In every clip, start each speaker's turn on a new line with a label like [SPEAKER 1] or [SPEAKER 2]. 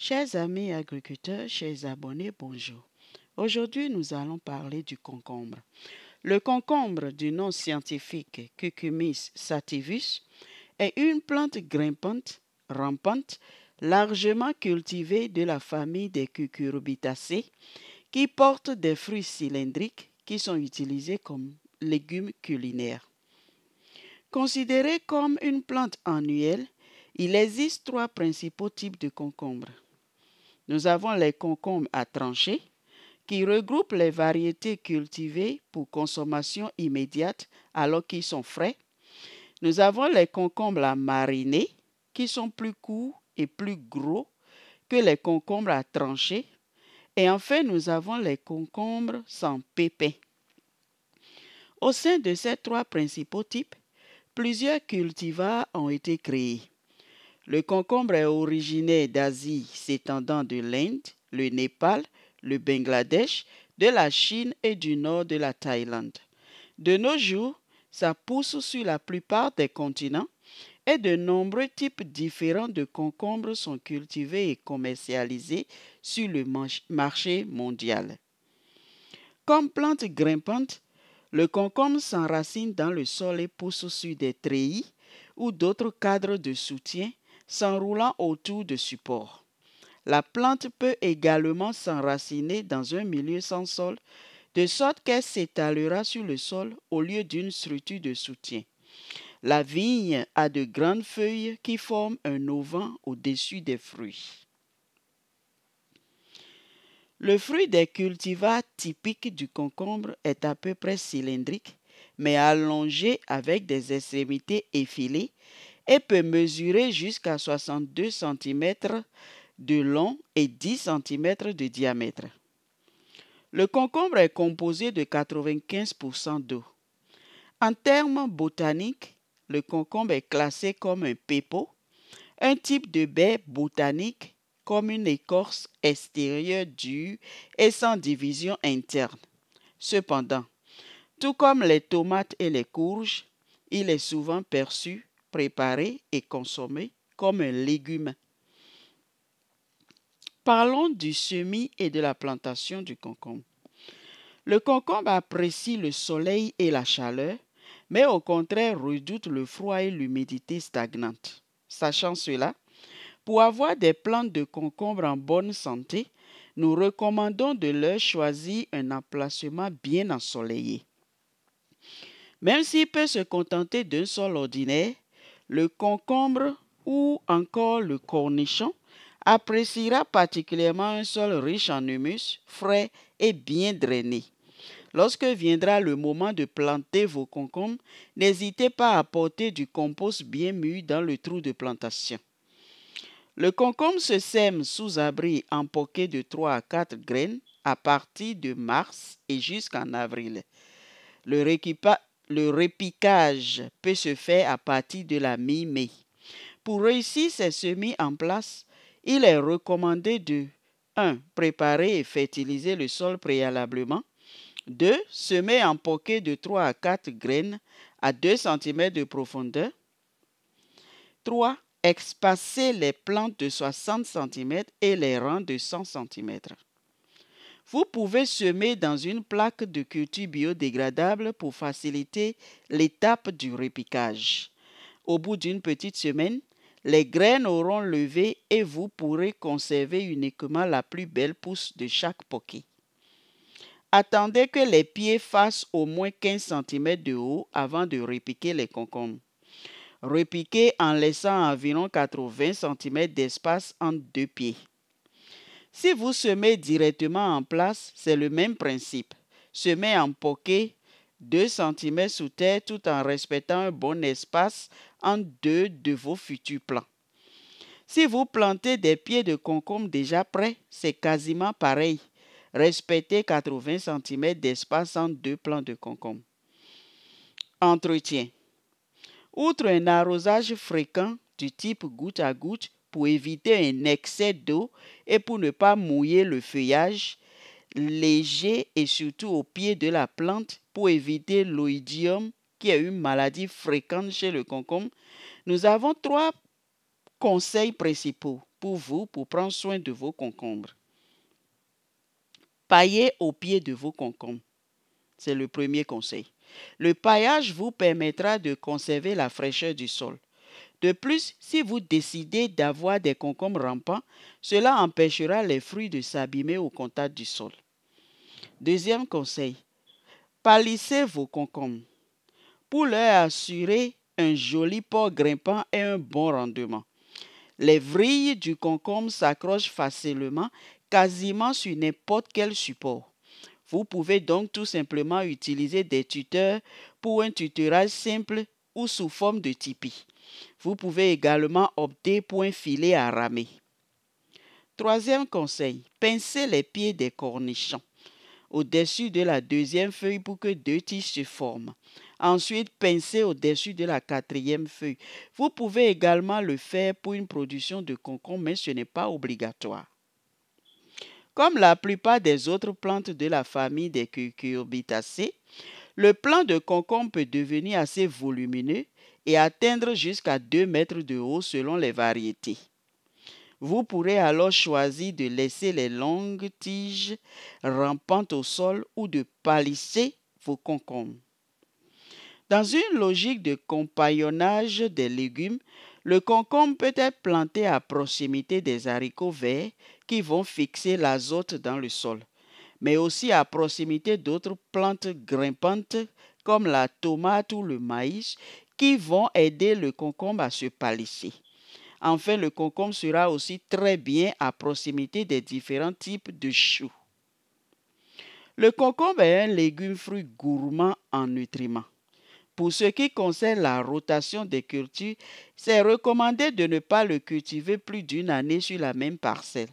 [SPEAKER 1] Chers amis agriculteurs, chers abonnés, bonjour. Aujourd'hui, nous allons parler du concombre. Le concombre, du nom scientifique Cucumis sativus, est une plante grimpante, rampante, largement cultivée de la famille des Cucurbitacées, qui porte des fruits cylindriques qui sont utilisés comme légumes culinaires. Considéré comme une plante annuelle, il existe trois principaux types de concombres. Nous avons les concombres à trancher, qui regroupent les variétés cultivées pour consommation immédiate alors qu'ils sont frais. Nous avons les concombres à mariner, qui sont plus courts et plus gros que les concombres à trancher. Et enfin, nous avons les concombres sans pépins. Au sein de ces trois principaux types, plusieurs cultivars ont été créés. Le concombre est originaire d'Asie s'étendant de l'Inde, le Népal, le Bangladesh, de la Chine et du nord de la Thaïlande. De nos jours, ça pousse sur la plupart des continents et de nombreux types différents de concombres sont cultivés et commercialisés sur le marché mondial. Comme plante grimpante, le concombre s'enracine dans le sol et pousse sur des treillis ou d'autres cadres de soutien s'enroulant autour de supports. La plante peut également s'enraciner dans un milieu sans sol, de sorte qu'elle s'étalera sur le sol au lieu d'une structure de soutien. La vigne a de grandes feuilles qui forment un auvent au-dessus des fruits. Le fruit des cultivars typiques du concombre est à peu près cylindrique, mais allongé avec des extrémités effilées et peut mesurer jusqu'à 62 cm de long et 10 cm de diamètre. Le concombre est composé de 95% d'eau. En termes botaniques, le concombre est classé comme un pepo, un type de baie botanique comme une écorce extérieure dure et sans division interne. Cependant, tout comme les tomates et les courges, il est souvent perçu, préparé et consommé comme un légume. Parlons du semis et de la plantation du concombre. Le concombre apprécie le soleil et la chaleur, mais au contraire redoute le froid et l'humidité stagnante. Sachant cela, pour avoir des plantes de concombre en bonne santé, nous recommandons de leur choisir un emplacement bien ensoleillé. Même s'il peut se contenter d'un sol ordinaire, le concombre ou encore le cornichon appréciera particulièrement un sol riche en humus, frais et bien drainé. Lorsque viendra le moment de planter vos concombres, n'hésitez pas à apporter du compost bien mûr dans le trou de plantation. Le concombre se sème sous abri en poquets de 3 à 4 graines à partir de mars et jusqu'en avril. Le repiquage peut se faire à partir de la mi-mai. Pour réussir ces semis en place, il est recommandé de 1. Préparer et fertiliser le sol préalablement. 2. Semer en poquets de 3 à 4 graines à 2 cm de profondeur. 3. Espacer les plantes de 60 cm et les rangs de 100 cm. Vous pouvez semer dans une plaque de culture biodégradable pour faciliter l'étape du repiquage. Au bout d'une petite semaine, les graines auront levé et vous pourrez conserver uniquement la plus belle pousse de chaque poquet. Attendez que les pieds fassent au moins 15 cm de haut avant de repiquer les concombres. Repiquez en laissant environ 80 cm d'espace entre deux pieds. Si vous semez directement en place, c'est le même principe. Semez en poquet 2 cm sous terre tout en respectant un bon espace entre deux de vos futurs plants. Si vous plantez des pieds de concombre déjà prêts, c'est quasiment pareil. Respectez 80 cm d'espace entre deux plants de concombre. Entretien. Outre un arrosage fréquent du type goutte à goutte pour éviter un excès d'eau et pour ne pas mouiller le feuillage, léger et surtout au pied de la plante pour éviter l'oïdium qui est une maladie fréquente chez le concombre, nous avons 3 conseils principaux pour vous pour prendre soin de vos concombres. Paillez au pied de vos concombres. C'est le premier conseil. Le paillage vous permettra de conserver la fraîcheur du sol. De plus, si vous décidez d'avoir des concombres rampants, cela empêchera les fruits de s'abîmer au contact du sol. Deuxième conseil, palissez vos concombres pour leur assurer un joli port grimpant et un bon rendement. Les vrilles du concombre s'accrochent facilement, quasiment sur n'importe quel support. Vous pouvez donc tout simplement utiliser des tuteurs pour un tutorage simple ou sous forme de tipi. Vous pouvez également opter pour un filet à ramer. Troisième conseil, pincez les pieds des cornichons au-dessus de la deuxième feuille pour que deux tiges se forment. Ensuite, pincez au-dessus de la quatrième feuille. Vous pouvez également le faire pour une production de concombre, mais ce n'est pas obligatoire. Comme la plupart des autres plantes de la famille des cucurbitacées, le plant de concombre peut devenir assez volumineux et atteindre jusqu'à 2 mètres de haut selon les variétés. Vous pourrez alors choisir de laisser les longues tiges rampantes au sol ou de palisser vos concombres. Dans une logique de compagnonnage des légumes, le concombre peut être planté à proximité des haricots verts qui vont fixer l'azote dans le sol, mais aussi à proximité d'autres plantes grimpantes comme la tomate ou le maïs qui vont aider le concombre à se palisser. Enfin, le concombre sera aussi très bien à proximité des différents types de choux. Le concombre est un légume-fruit gourmand en nutriments. Pour ce qui concerne la rotation des cultures, c'est recommandé de ne pas le cultiver plus d'une année sur la même parcelle.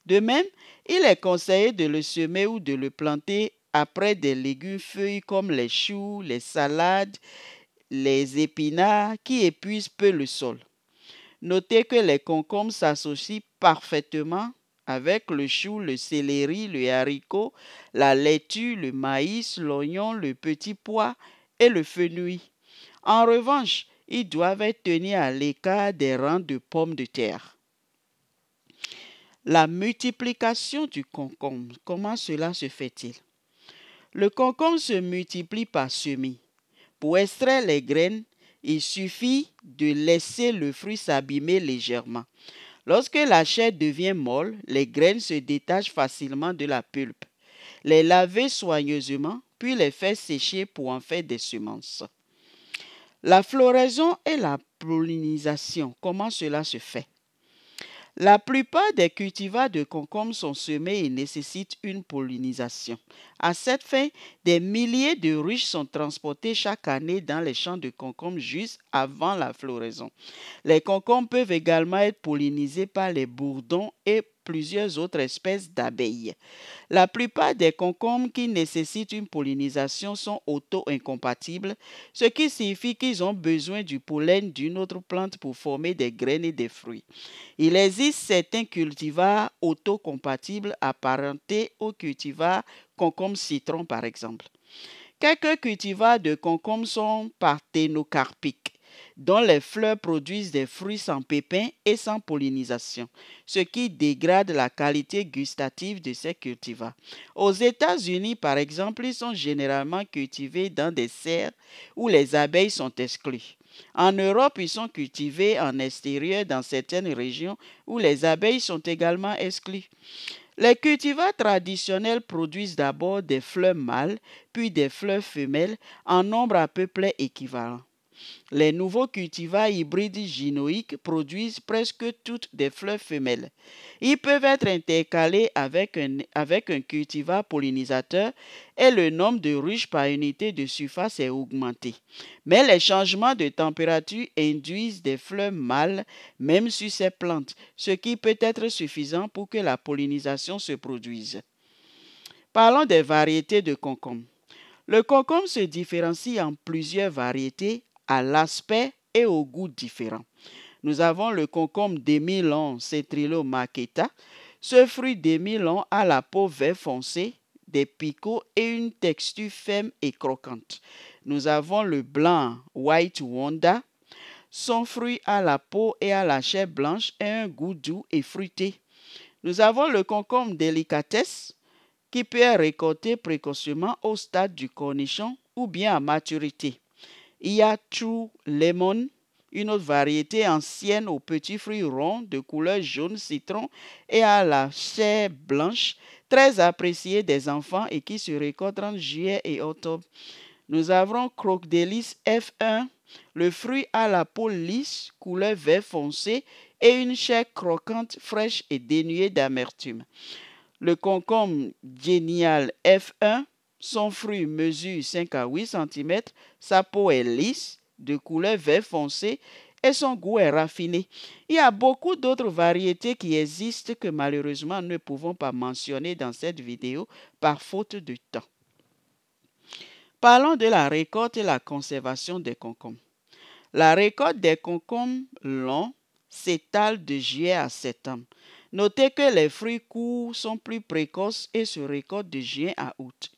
[SPEAKER 1] De même, il est conseillé de le semer ou de le planter après des légumes-feuilles comme les choux, les salades, les épinards qui épuisent peu le sol. Notez que les concombres s'associent parfaitement avec le chou, le céleri, le haricot, la laitue, le maïs, l'oignon, le petit pois et le fenouil. En revanche, ils doivent être tenus à l'écart des rangs de pommes de terre. La multiplication du concombre, comment cela se fait-il? Le concombre se multiplie par semis. Pour extraire les graines, il suffit de laisser le fruit s'abîmer légèrement. Lorsque la chair devient molle, les graines se détachent facilement de la pulpe. Les laver soigneusement, puis les faire sécher pour en faire des semences. La floraison et la pollinisation, comment cela se fait? La plupart des cultivars de concombre sont semés et nécessitent une pollinisation. À cette fin, des milliers de ruches sont transportées chaque année dans les champs de concombre juste avant la floraison. Les concombres peuvent également être pollinisés par les bourdons et plusieurs autres espèces d'abeilles. La plupart des concombres qui nécessitent une pollinisation sont auto-incompatibles, ce qui signifie qu'ils ont besoin du pollen d'une autre plante pour former des graines et des fruits. Il existe certains cultivars autocompatibles apparentés aux cultivars concombre citron par exemple. Quelques cultivars de concombre sont parthénocarpiques, dont les fleurs produisent des fruits sans pépins et sans pollinisation, ce qui dégrade la qualité gustative de ces cultivars. Aux États-Unis, par exemple, ils sont généralement cultivés dans des serres où les abeilles sont exclues. En Europe, ils sont cultivés en extérieur dans certaines régions où les abeilles sont également exclues. Les cultivars traditionnels produisent d'abord des fleurs mâles, puis des fleurs femelles en nombre à peu près équivalent. Les nouveaux cultivars hybrides gynoïques produisent presque toutes des fleurs femelles. Ils peuvent être intercalés avec un cultivar pollinisateur et le nombre de ruches par unité de surface est augmenté. Mais les changements de température induisent des fleurs mâles même sur ces plantes, ce qui peut être suffisant pour que la pollinisation se produise. Parlons des variétés de concombre. Le concombre se différencie en plusieurs variétés à l'aspect et au goût différents. Nous avons le concombre demi-long Citrillo marqueta. Ce fruit demi-long a la peau vert foncé, des picots et une texture ferme et croquante. Nous avons le blanc White Wonder. Son fruit a la peau et à la chair blanche et un goût doux et fruité. Nous avons le concombre délicatesse qui peut être récolté précocement au stade du cornichon ou bien à maturité. Il y a True Lemon, une autre variété ancienne aux petits fruits ronds de couleur jaune citron et à la chair blanche, très appréciée des enfants et qui se récolte entre juillet et octobre. Nous avons Croque-Délice F1, le fruit à la peau lisse, couleur vert foncé et une chair croquante, fraîche et dénuée d'amertume. Le concombre Génial F1, son fruit mesure 5 à 8 cm, sa peau est lisse, de couleur vert foncé et son goût est raffiné. Il y a beaucoup d'autres variétés qui existent que malheureusement nous ne pouvons pas mentionner dans cette vidéo par faute de temps. Parlons de la récolte et la conservation des concombres. La récolte des concombres longs s'étale de juillet à septembre. Notez que les fruits courts sont plus précoces et se récoltent de juin à août.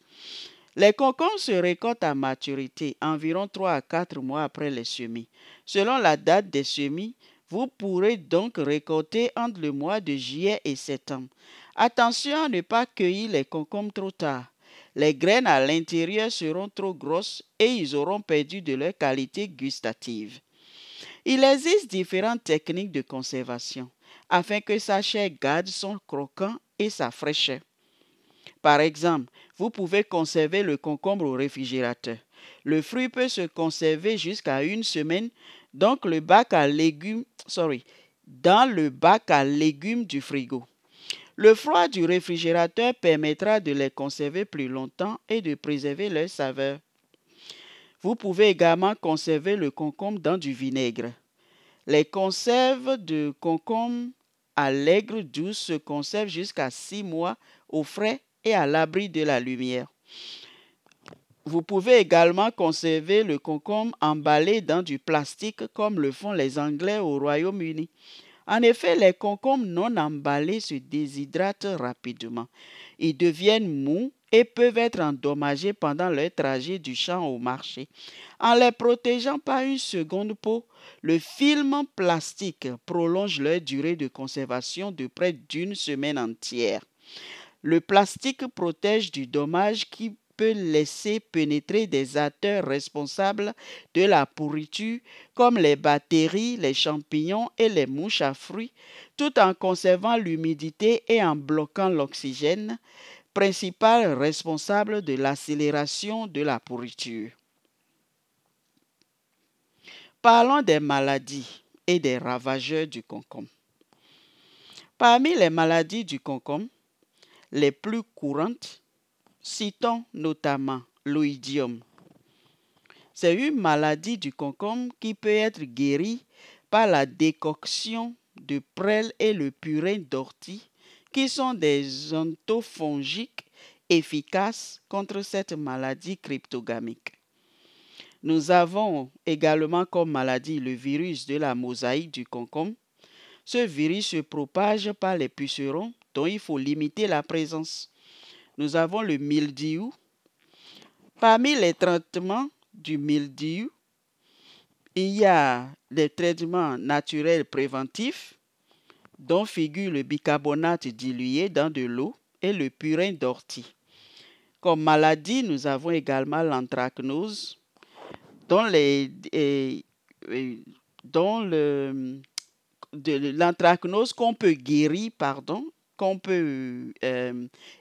[SPEAKER 1] Les concombres se récoltent à maturité, environ 3 à 4 mois après les semis. Selon la date des semis, vous pourrez donc récolter entre le mois de juillet et septembre. Attention à ne pas cueillir les concombres trop tard. Les graines à l'intérieur seront trop grosses et ils auront perdu de leur qualité gustative. Il existe différentes techniques de conservation afin que sa chair garde son croquant et sa fraîcheur. Par exemple, vous pouvez conserver le concombre au réfrigérateur. Le fruit peut se conserver jusqu'à 1 semaine dans le bac à légumes du frigo. Le froid du réfrigérateur permettra de les conserver plus longtemps et de préserver leur saveur. Vous pouvez également conserver le concombre dans du vinaigre. Les conserves de concombre à l'aigre douce se conservent jusqu'à 6 mois au frais et à l'abri de la lumière. Vous pouvez également conserver le concombre emballé dans du plastique comme le font les Anglais au Royaume-Uni. En effet, les concombres non emballés se déshydratent rapidement. Ils deviennent mous et peuvent être endommagés pendant leur trajet du champ au marché. En les protégeant par une seconde peau, le film plastique prolonge leur durée de conservation de près d'1 semaine entière. Le plastique protège du dommage qui peut laisser pénétrer des acteurs responsables de la pourriture comme les bactéries, les champignons et les mouches à fruits, tout en conservant l'humidité et en bloquant l'oxygène, principal responsable de l'accélération de la pourriture. Parlons des maladies et des ravageurs du concombre. Parmi les maladies du concombre, les plus courantes, citons notamment l'oïdium. C'est une maladie du concombre qui peut être guérie par la décoction de prêle et le purin d'ortie, qui sont des ontofongiques efficaces contre cette maladie cryptogamique. Nous avons également comme maladie le virus de la mosaïque du concombre. Ce virus se propage par les pucerons dont il faut limiter la présence. Nous avons le mildiou. Parmi les traitements du mildiou, il y a des traitements naturels préventifs dont figure le bicarbonate dilué dans de l'eau et le purin d'ortie. Comme maladie, nous avons également l'anthracnose, l'anthracnose qu'on peut guérir, qu'on peut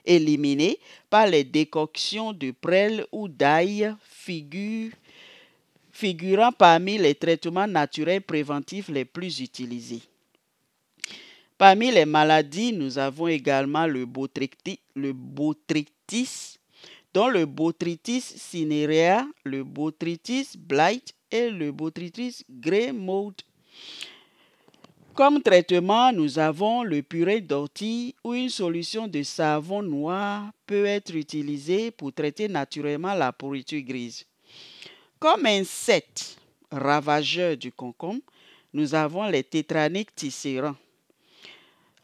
[SPEAKER 1] éliminer par les décoctions de prêle ou d'ail figurant parmi les traitements naturels préventifs les plus utilisés. Parmi les maladies, nous avons également le botrytis, dont le botrytis cinerea, le botrytis blight et le botrytis grey mold. Comme traitement, nous avons le purin d'ortie ou une solution de savon noir peut être utilisée pour traiter naturellement la pourriture grise. Comme insectes ravageurs du concombre, nous avons les tétranyques tisserants.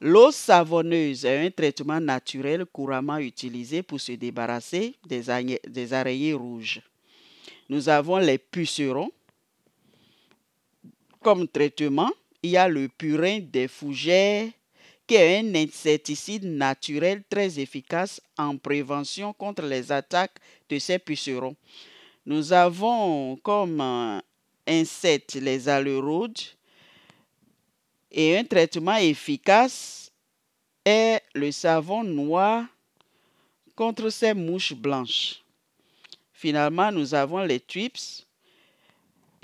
[SPEAKER 1] L'eau savonneuse est un traitement naturel couramment utilisé pour se débarrasser des araignées rouges. Nous avons les pucerons. Comme traitement, il y a le purin des fougères, qui est un insecticide naturel très efficace en prévention contre les attaques de ces pucerons. Nous avons comme insectes les alérodes et un traitement efficace est le savon noir contre ces mouches blanches. Finalement, nous avons les thrips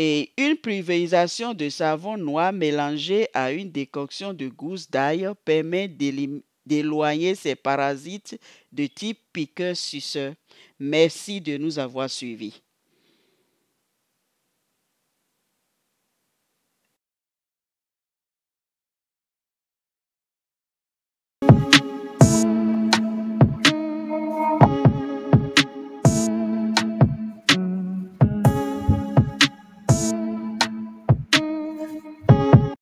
[SPEAKER 1] et une pulvérisation de savon noir mélangé à une décoction de gousses d'ail permet d'éloigner ces parasites de type piqueur-suceur. Merci de nous avoir suivis.